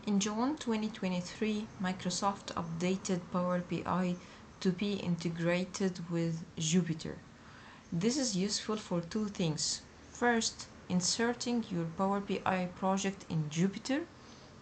In June 2023, Microsoft updated Power BI to be integrated with Jupyter. This is useful for two things. First, inserting your Power BI project in Jupyter,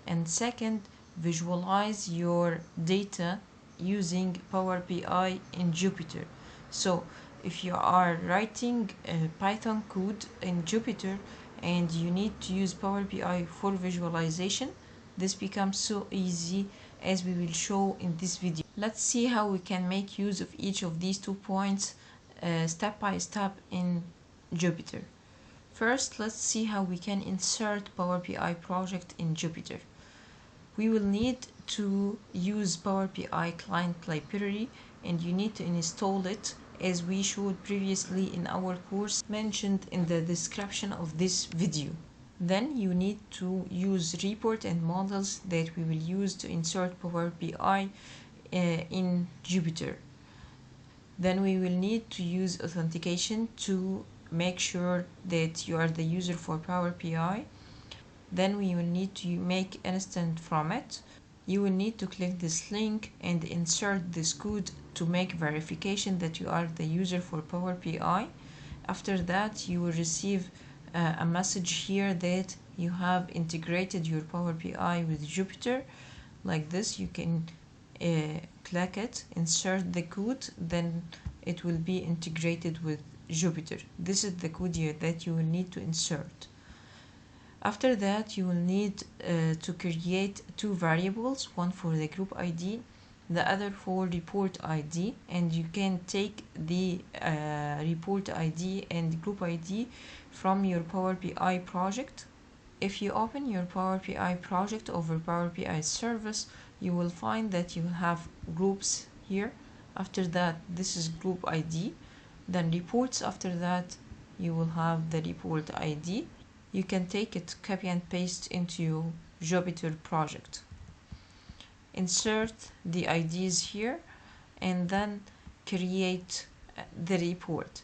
and second, visualize your data using Power BI in Jupyter. So, if you are writing a Python code in Jupyter and you need to use Power BI for visualization, this becomes so easy, as we will show in this video. Let's see how we can make use of each of these 2 points step by step in Jupyter. First, let's see how we can insert Power BI project in Jupyter. We will need to use Power BI client library, and you need to install it as we showed previously in our course mentioned in the description of this video. Then you need to use report and models that we will use to insert Power BI in Jupyter. Then we will need to use authentication to make sure that you are the user for Power BI. Then we will need to make instance from it. You will need to click this link and insert this code to make verification that you are the user for Power BI. After that, you will receive a message here that you have integrated your Power BI with Jupyter. Like this, you can click it, insert the code, then it will be integrated with Jupyter. This is the code here that you will need to insert. After that, you will need to create 2 variables, one for the group ID, the other for report ID, and you can take the report ID and group ID from your Power BI project. If you open your Power BI project over Power BI service, you will find that you have groups here. After that, this is group ID. Then reports, after that, you will have the report ID. You can take it, copy and paste into your Jupyter project. Insert the IDs here and then create the report.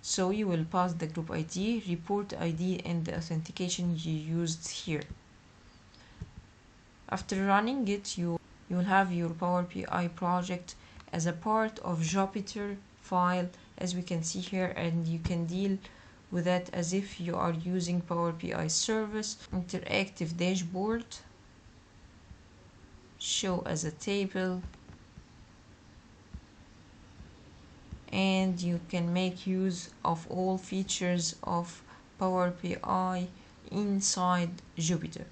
So you will pass the group ID, report ID, and the authentication you used here. After running it, you will have your Power BI project as a part of Jupyter file, as we can see here, and you can deal with that as if you are using Power BI service. Interactive dashboard, show as a table, and you can make use of all features of Power BI inside Jupyter.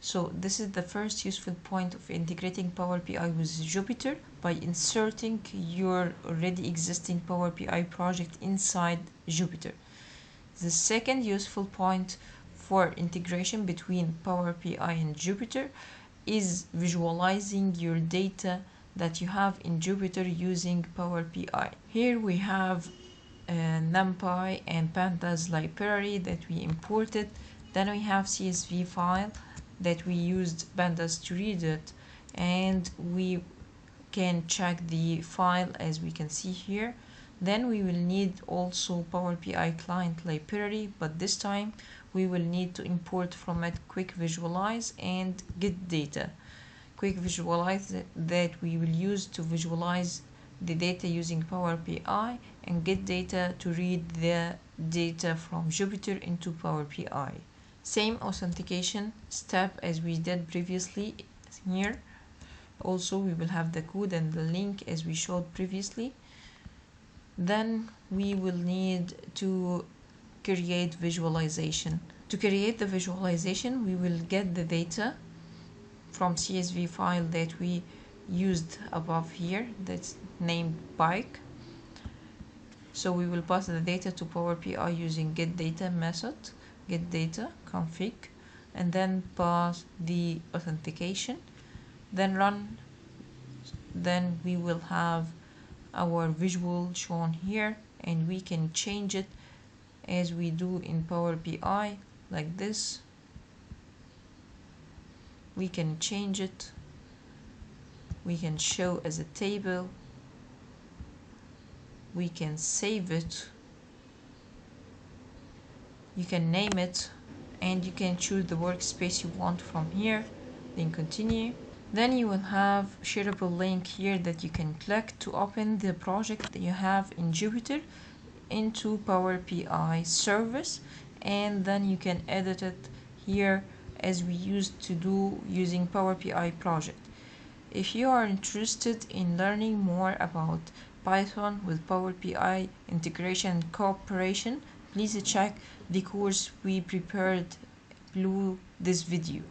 So this is the first useful point of integrating Power BI with Jupyter, by inserting your already existing Power BI project inside Jupyter. The second useful point for integration between Power BI and Jupyter is visualizing your data that you have in Jupyter using Power BI. Here we have NumPy and Pandas library that we imported. Then we have CSV file that we used Pandas to read it, and we can check the file as we can see here. Then we will need also Power BI client library, but this time we will need to import from it Quick Visualize and Get Data. Quick Visualize that we will use to visualize the data using Power BI, and Get Data to read the data from Jupyter into Power BI. Same authentication step as we did previously here. Also, we will have the code and the link as we showed previously. Then we will need to create visualization. To create the visualization, we will get the data from CSV file that we used above here, that's named bike. So we will pass the data to Power BI using get data method, get data config, and then pass the authentication, then run. Then we will have our visual shown here, and we can change it as we do in Power BI, like this. We can change it, we can show as a table, we can save it, you can name it, and you can choose the workspace you want from here. then continue. Then you will have shareable link here that you can click to open the project that you have in Jupyter into Power BI service, and then you can edit it here as we used to do using Power BI project. If you are interested in learning more about Python with Power BI integration and cooperation, please check the course we prepared below this video.